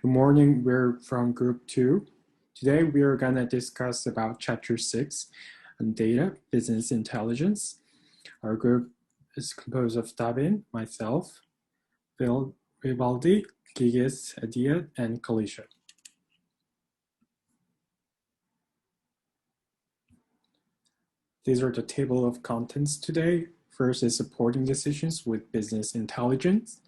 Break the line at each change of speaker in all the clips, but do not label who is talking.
Good morning, we're from group 2. Today we are going to discuss about chapter 6 on data, business intelligence. Our group is composed of Davin, myself, Phil, Vivaldi, Gigis, Adia, and Kalisha. These are the table of contents today. First is supporting decisions with business intelligence,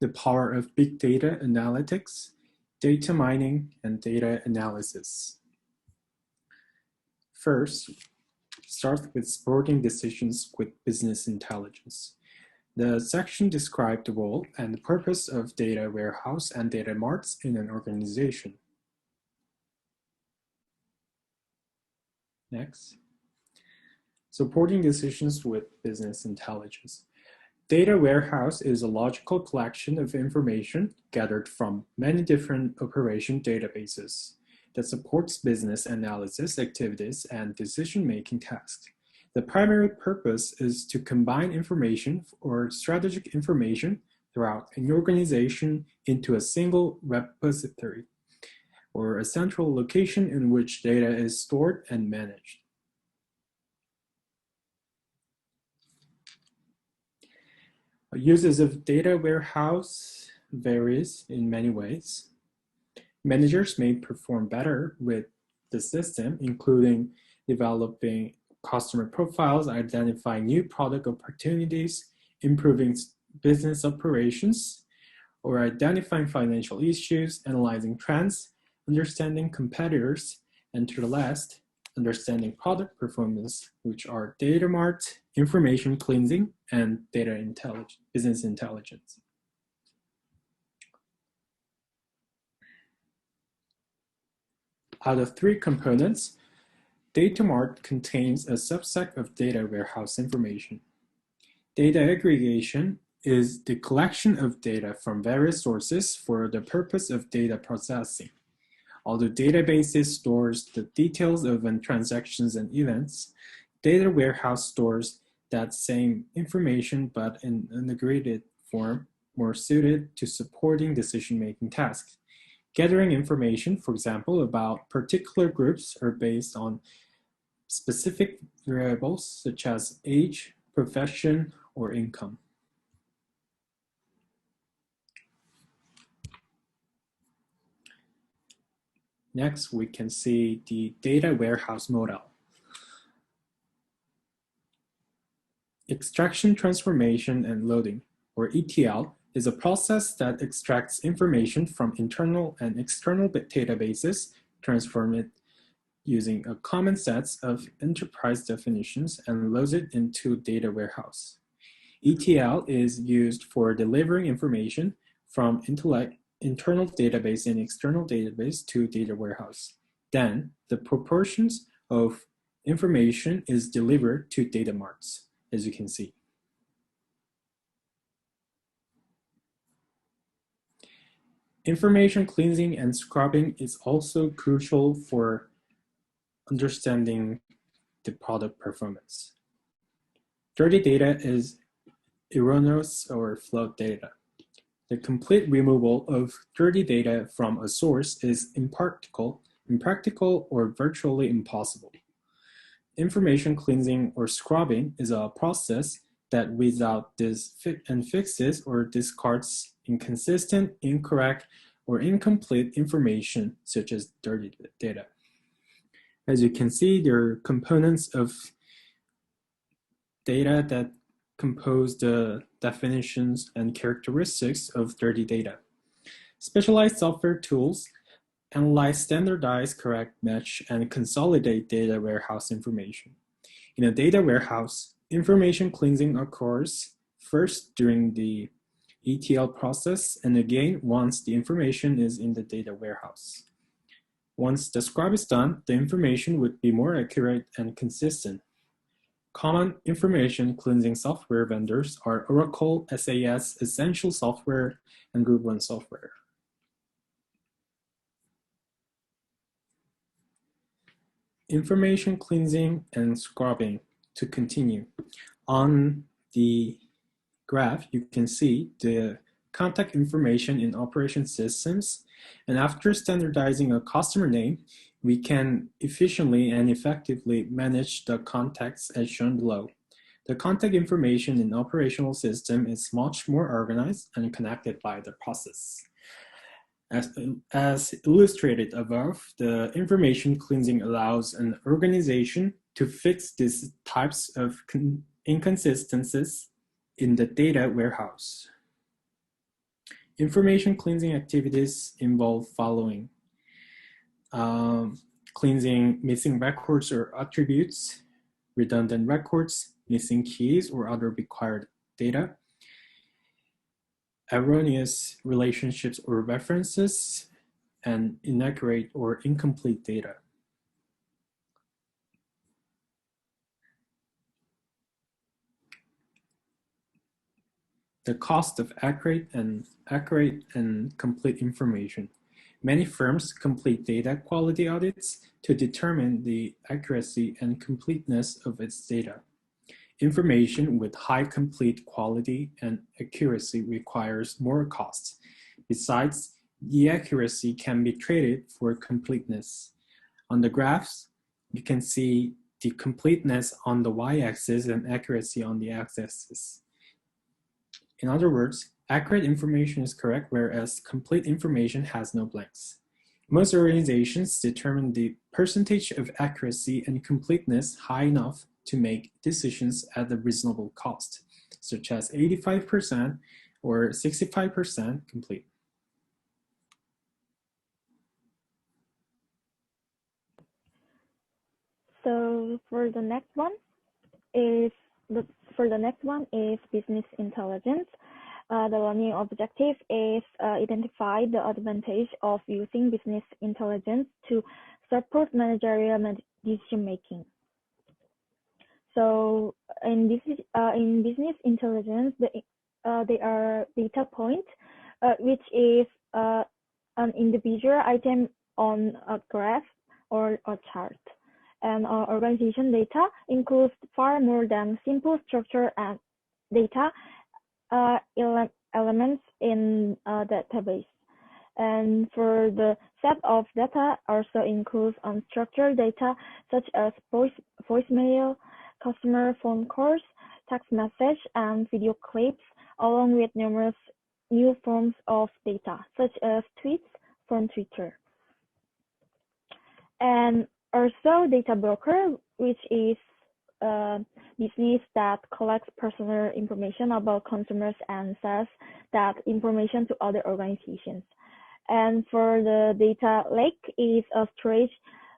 the power of big data analytics, data mining, and data analysis. First, start with supporting decisions with business intelligence. The section describes the role and the purpose of data warehouse and data marts in an organization. Next, supporting decisions with business intelligence. Data warehouse is a logical collection of information gathered from many different operation databases that supports business analysis activities and decision-making tasks. The primary purpose is to combine information or strategic information throughout an organization into a single repository or a central location in which data is stored and managed. Uses of data warehouse varies in many ways. Managers may perform better with the system, including developing customer profiles, identifying new product opportunities, improving business operations, or identifying financial issues, analyzing trends, understanding competitors, and to the last, understanding product performance, which are data mart, information cleansing, and data intelligence, business intelligence. Out of 3 components, data mart contains a subset of data warehouse information. Data aggregation is the collection of data from various sources for the purpose of data processing. Although databases stores the details of transactions and events, data warehouse stores that same information but in an aggregated form more suited to supporting decision-making tasks. Gathering information, for example, about particular groups are based on specific variables such as age, profession, or income. Next, we can see the data warehouse model. Extraction, transformation, and loading, or ETL, is a process that extracts information from internal and external databases, transform it using a common set of enterprise definitions, and loads it into data warehouse. ETL is used for delivering information from internal database and external database to data warehouse. Then, the proportions of information is delivered to data marts, as you can see. Information cleansing and scrubbing is also crucial for understanding the product performance. Dirty data is erroneous or flawed data. The complete removal of dirty data from a source is impractical, or virtually impossible. Information cleansing or scrubbing is a process that weeds out and fixes or discards inconsistent, incorrect, or incomplete information such as dirty data. As you can see, there are components of data that compose the definitions and characteristics of dirty data. Specialized software tools analyze, standardize, correct, match, and consolidate data warehouse information. In a data warehouse, information cleansing occurs first during the ETL process and again once the information is in the data warehouse. Once the scrub is done, the information would be more accurate and consistent. Common information cleansing software vendors are Oracle, SAS, Essential Software, and Group 1 Software. Information cleansing and scrubbing to continue. On the graph, you can see the contact information in operation systems, and after standardizing a customer name, we can efficiently and effectively manage the contacts as shown below. The contact information in operational system is much more organized and connected by the process. As illustrated above, the information cleansing allows an organization to fix these types of inconsistencies in the data warehouse. Information cleansing activities involve following: cleansing missing records or attributes, redundant records, missing keys or other required data, erroneous relationships or references, and inaccurate or incomplete data. The cost of accurate and complete information. Many firms complete data quality audits to determine the accuracy and completeness of its data. Information with high complete quality and accuracy requires more costs. Besides, the accuracy can be traded for completeness. On the graphs, you can see the completeness on the y-axis and accuracy on the x-axis. In other words, accurate information is correct, whereas complete information has no blanks. Most organizations determine the percentage of accuracy and completeness high enough to make decisions at a reasonable cost, such as 85% or 65% complete.
So for the next one is business intelligence. The learning objective is identify the advantage of using business intelligence to support managerial decision making. So in business intelligence, there are data points, which is an individual item on a graph or a chart. And our organization data includes far more than simple structure and data elements in a database. And for the set of data also includes unstructured data such as voicemail, customer phone calls, text message, and video clips, along with numerous new forms of data such as tweets from Twitter. And also data broker, which is a business that collects personal information about consumers and sells that information to other organizations. And for the data lake is a storage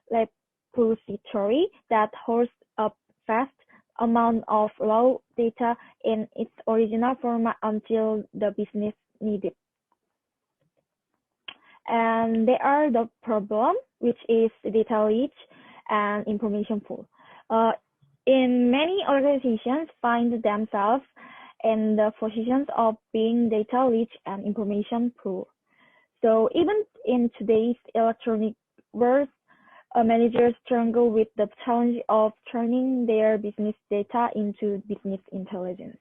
repository that holds a vast amount of raw data in its original format until the business needs it. And there are the problem, which is data leak and information pool. In many organizations find themselves in the positions of being data leak and information pool. So even in today's electronic world, managers struggle with the challenge of turning their business data into business intelligence.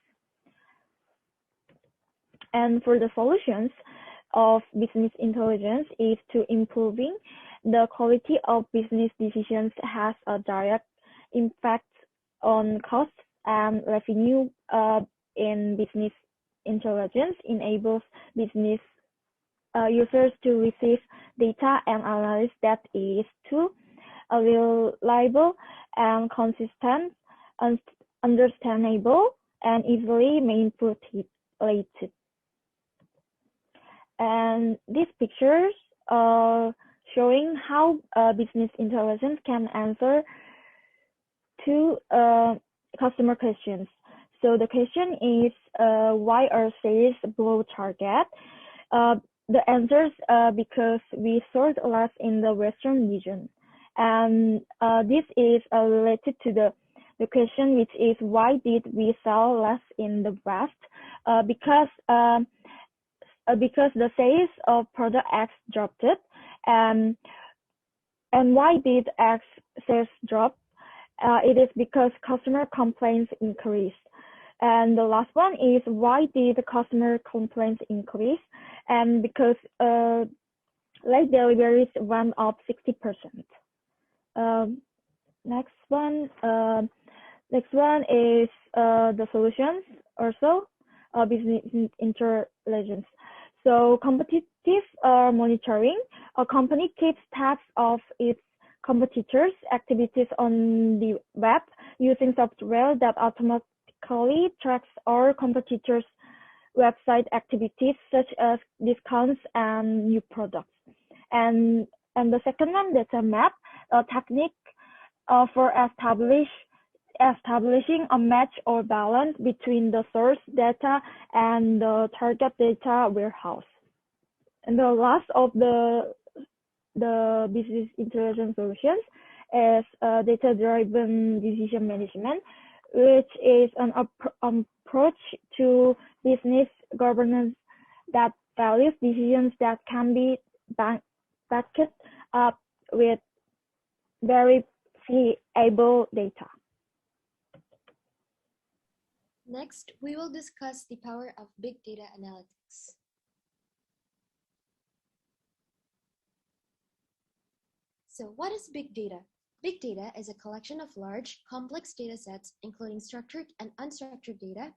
And for the solutions of business intelligence is to improving the quality of business decisions has a direct impact on costs and revenue. In business intelligence enables business users to receive data and analyze that is true, reliable, and consistent, understandable, and easily manipulated. And these pictures are showing how business intelligence can answer to customer questions. So the question is, why are sales below target? The answers because we sold less in the Western region. And this is related to the question, which is, why did we sell less in the West? Because the sales of product X dropped it. And why did X sales drop? It is because customer complaints increased. And the last one is, why did the customer complaints increase? And because late deliveries went up 60%. Next one is the solutions, also business intelligence. So competitive monitoring. A company keeps tabs of its competitors' activities on the web using software that automatically tracks all competitors' website activities, such as discounts and new products. And the second one, that's a map, a technique for establishing a match or balance between the source data and the target data warehouse. And the last of the business intelligence solutions is data-driven decision management, which is an approach to business governance that values decisions that can be backed up with verifiable data.
Next, we will discuss the power of big data analytics. So what is big data? Big data is a collection of large, complex data sets, including structured and unstructured data,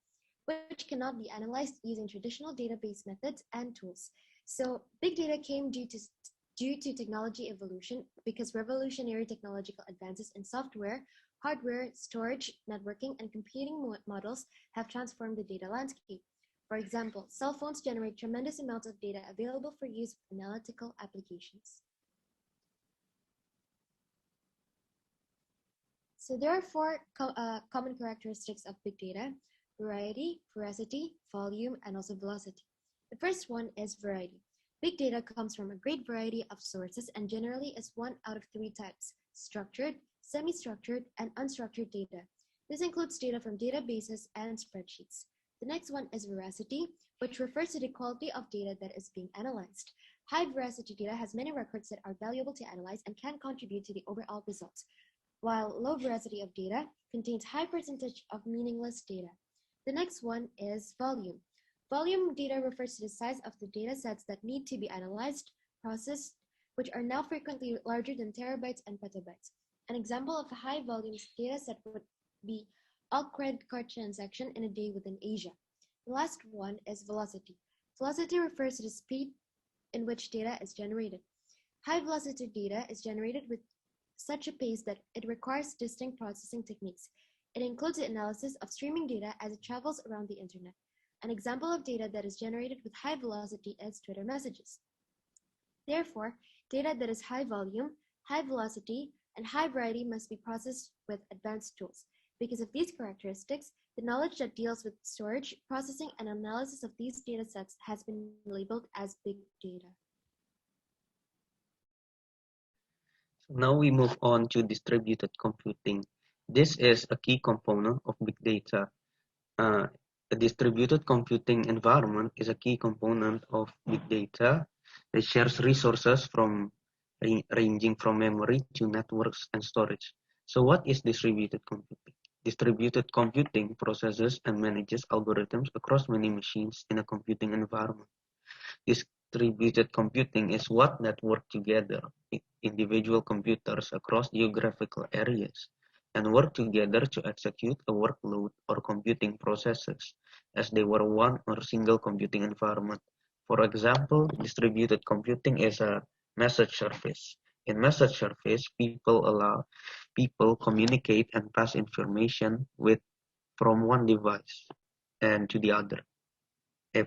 which cannot be analyzed using traditional database methods and tools. So big data came due to technology evolution, because revolutionary technological advances in software, hardware, storage, networking, and computing models have transformed the data landscape. For example, cell phones generate tremendous amounts of data available for use with analytical applications. So there are four common characteristics of big data: variety, veracity, volume, and also velocity. The first one is variety. Big data comes from a great variety of sources and generally is one out of three types: structured, semi-structured, and unstructured data. This includes data from databases and spreadsheets. The next one is veracity, which refers to the quality of data that is being analyzed. High veracity data has many records that are valuable to analyze and can contribute to the overall results, while low veracity of data contains high percentage of meaningless data. The next one is volume. Volume data refers to the size of the data sets that need to be analyzed, processed, which are now frequently larger than terabytes and petabytes. An example of a high volume data set would be all credit card transaction in a day within Asia. The last one is velocity. Velocity refers to the speed in which data is generated. High velocity data is generated with such a pace that it requires distinct processing techniques. It includes the analysis of streaming data as it travels around the internet. An example of data that is generated with high velocity is Twitter messages. Therefore, data that is high volume, high velocity, and high variety must be processed with advanced tools. Because of these characteristics, the knowledge that deals with storage, processing, and analysis of these data sets has been labeled as big data.
Now we move on to distributed computing. This is a key component of big data. A distributed computing environment is a key component of big data that shares resources ranging from memory to networks and storage. So what is distributed computing? Distributed computing processes and manages algorithms across many machines in a computing environment. Distributed computing is what network together individual computers across geographical areas and work together to execute a workload or computing processes as they were one or single computing environment. For example, distributed computing is a message service. In message service, people communicate and pass information from one device and to the other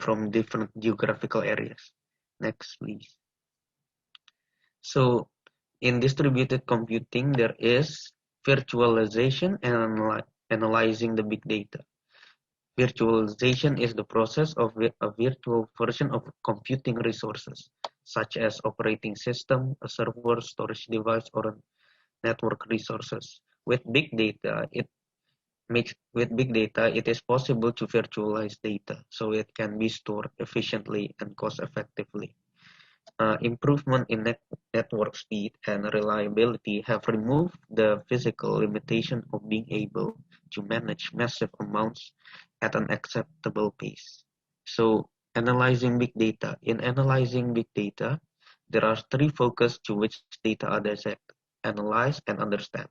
from different geographical areas. Next, please. So in distributed computing, there is virtualization and analyzing the big data. Virtualization is the process of a virtual version of computing resources, such as operating system, a server, storage device, or network resources. With big data, it is possible to virtualize data, so it can be stored efficiently and cost effectively. Improvement in network speed and reliability have removed the physical limitation of being able to manage massive amounts at an acceptable pace. So, analyzing big data. In analyzing big data, there are three focus to which data are dissected, analyze, and understand.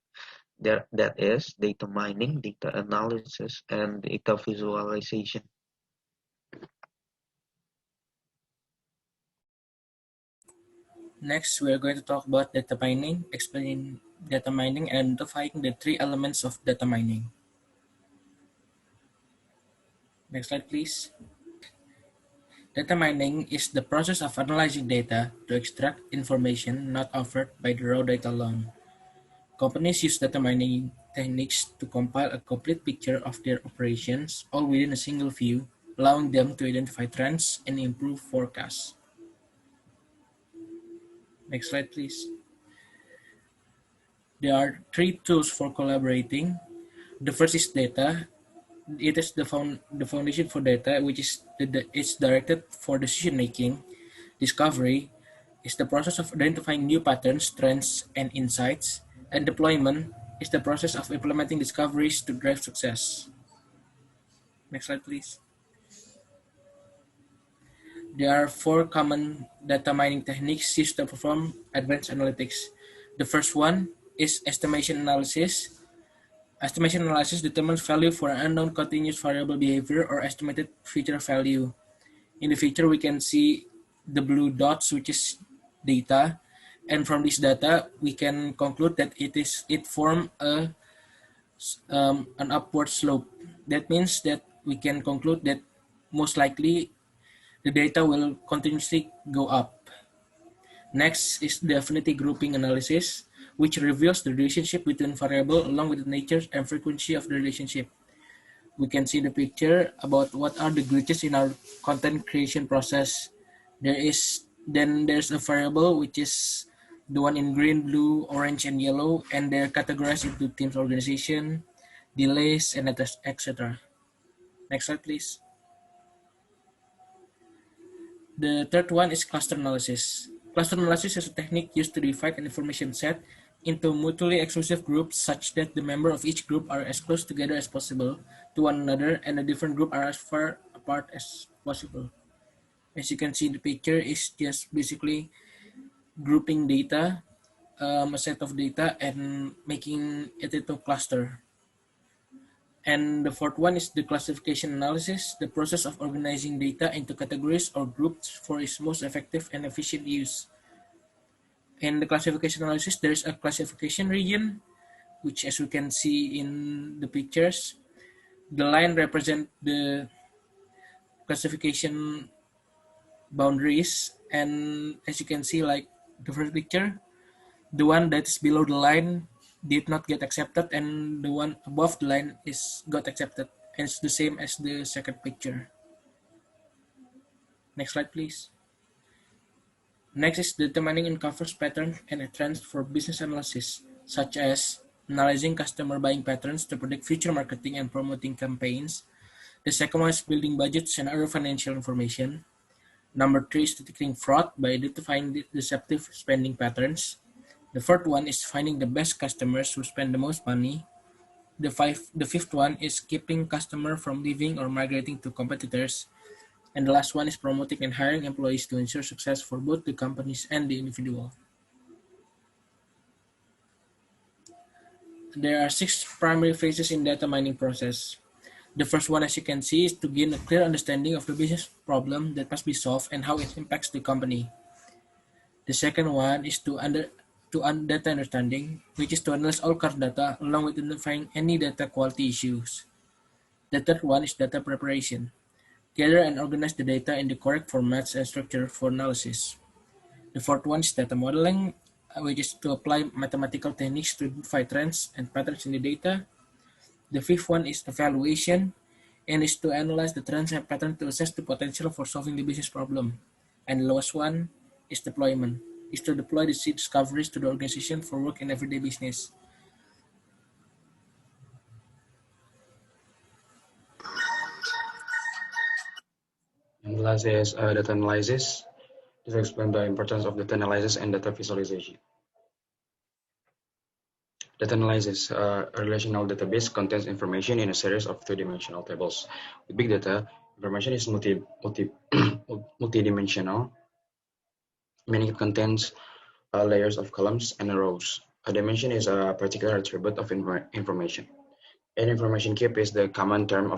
That is data mining, data analysis, and data visualization.
Next, we are going to talk about data mining, explaining data mining, and identifying the three elements of data mining. Next slide, please. Data mining is the process of analyzing data to extract information not offered by the raw data alone. Companies use data mining techniques to compile a complete picture of their operations, all within a single view, allowing them to identify trends and improve forecasts. Next slide, please. There are three tools for collaborating. The first is data. It is the foundation for data, which is it's directed for decision making. Discovery is the process of identifying new patterns, trends, and insights. And deployment is the process of implementing discoveries to drive success. Next slide, please. There are four common data mining techniques used to perform advanced analytics. The first one is estimation analysis. Estimation analysis determines value for an unknown continuous variable behavior or estimated future value. In the picture, we can see the blue dots, which is data, and from this data, we can conclude that it form an upward slope. That means that we can conclude that most likely the data will continuously go up. Next is the affinity grouping analysis, which reveals the relationship between variable along with the nature and frequency of the relationship. We can see the picture about what are the glitches in our content creation process. There's a variable which is the one in green, blue, orange, and yellow, and they're categorized into teams organization, delays, and etc. Next slide, please. The third one is cluster analysis. Cluster analysis is a technique used to divide an information set into mutually exclusive groups such that the members of each group are as close together as possible to one another and the different groups are as far apart as possible. As you can see, the picture is just basically grouping data, a set of data, and making it into a cluster. And the fourth one is the classification analysis, the process of organizing data into categories or groups for its most effective and efficient use. In the classification analysis, there is a classification region, which as we can see in the pictures, the line represent the classification boundaries. And as you can see, like the first picture, the one that's below the line did not get accepted, and the one above the line is got accepted. And it's the same as the second picture. Next slide, please. Next is determining uncovers patterns and trends for business analysis, such as analyzing customer buying patterns to predict future marketing and promoting campaigns. The second one is building budgets and other financial information. Number three is detecting fraud by identifying deceptive spending patterns. The fourth one is finding the best customers who spend the most money. The fifth one is keeping customer from leaving or migrating to competitors. And the last one is promoting and hiring employees to ensure success for both the companies and the individual. There are 6 primary phases in data mining process. The first one, as you can see, is to gain a clear understanding of the business problem that must be solved and how it impacts the company. The second one is data understanding, which is to analyze all current data along with identifying any data quality issues. The third one is data preparation. Gather and organize the data in the correct formats and structure for analysis. The fourth one is data modeling, which is to apply mathematical techniques to identify trends and patterns in the data. The fifth one is evaluation, and is to analyze the trends and patterns to assess the potential for solving the business problem. And the last one is deployment, is to deploy the seed discoveries to the organization for work in everyday business.
Analysis, data analysis. This explains the importance of data analysis and data visualization. Data analysis, a relational database contains information in a series of two-dimensional tables. With big data, information is multidimensional, meaning it contains layers of columns and rows. A dimension is a particular attribute of information. An information cube is the common term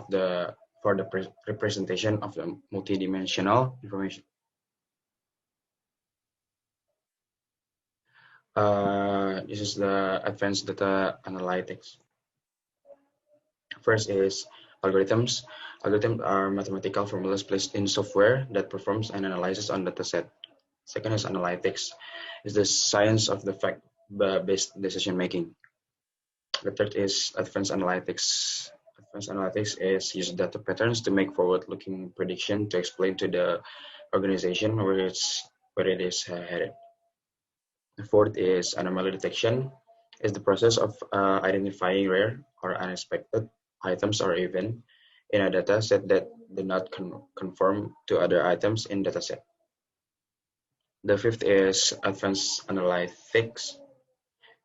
for the representation of the multidimensional information. This is the advanced data analytics. First is algorithms. Algorithms are mathematical formulas placed in software that performs an analysis on dataset. Second is analytics. It's the science of the fact-based decision making. The third is advanced analytics. Advanced analytics is use data patterns to make forward-looking prediction to explain to the organization where it is headed. The fourth is anomaly detection. Is the process of identifying rare or unexpected items or events in a data set that do not conform to other items in dataset. The fifth is advanced analytics.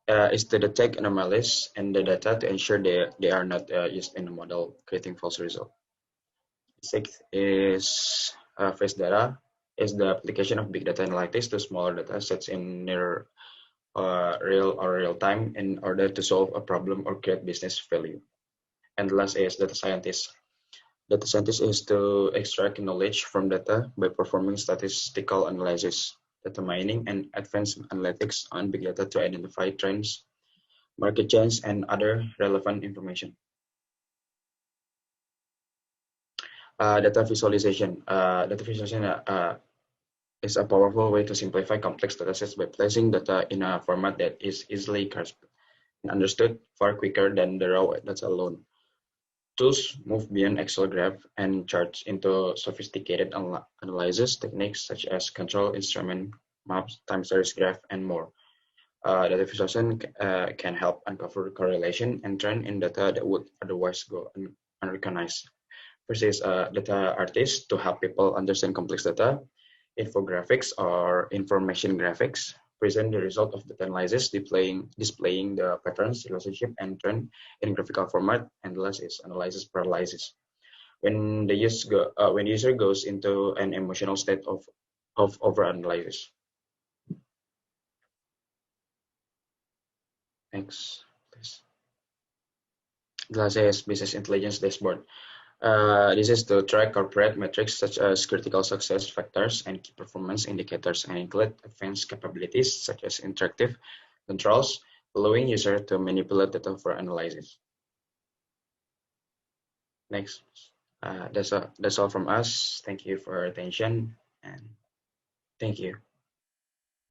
Is to detect anomalies in the data to ensure they are not used in a model, creating false result. Sixth is phase data, is the application of big data analytics to smaller data sets in near real time in order to solve a problem or create business value. And the last is data scientist. Data scientist is to extract knowledge from data by performing statistical analysis, data mining, and advanced analytics on big data to identify trends, market trends, and other relevant information. Data visualization. Data visualization is a powerful way to simplify complex datasets by placing data in a format that is easily grasped and understood far quicker than the raw data alone. Tools move beyond Excel graph and charts into sophisticated analysis techniques such as control instrument, maps, time series graph, and more. Data visualization can help uncover correlation and trend in data that would otherwise go unrecognized. First is data artists to help people understand complex data. Infographics or information graphics present the result of data analysis, displaying the patterns, relationship, and trend in graphical format. And the last is analysis paralysis. When the user goes into an emotional state of overanalysis. Next, please. The last is business intelligence dashboard. This is to track corporate metrics such as critical success factors and key performance indicators and include advanced capabilities such as interactive controls, allowing user to manipulate data for analysis. Next, that's all from us. Thank you for your attention and thank you.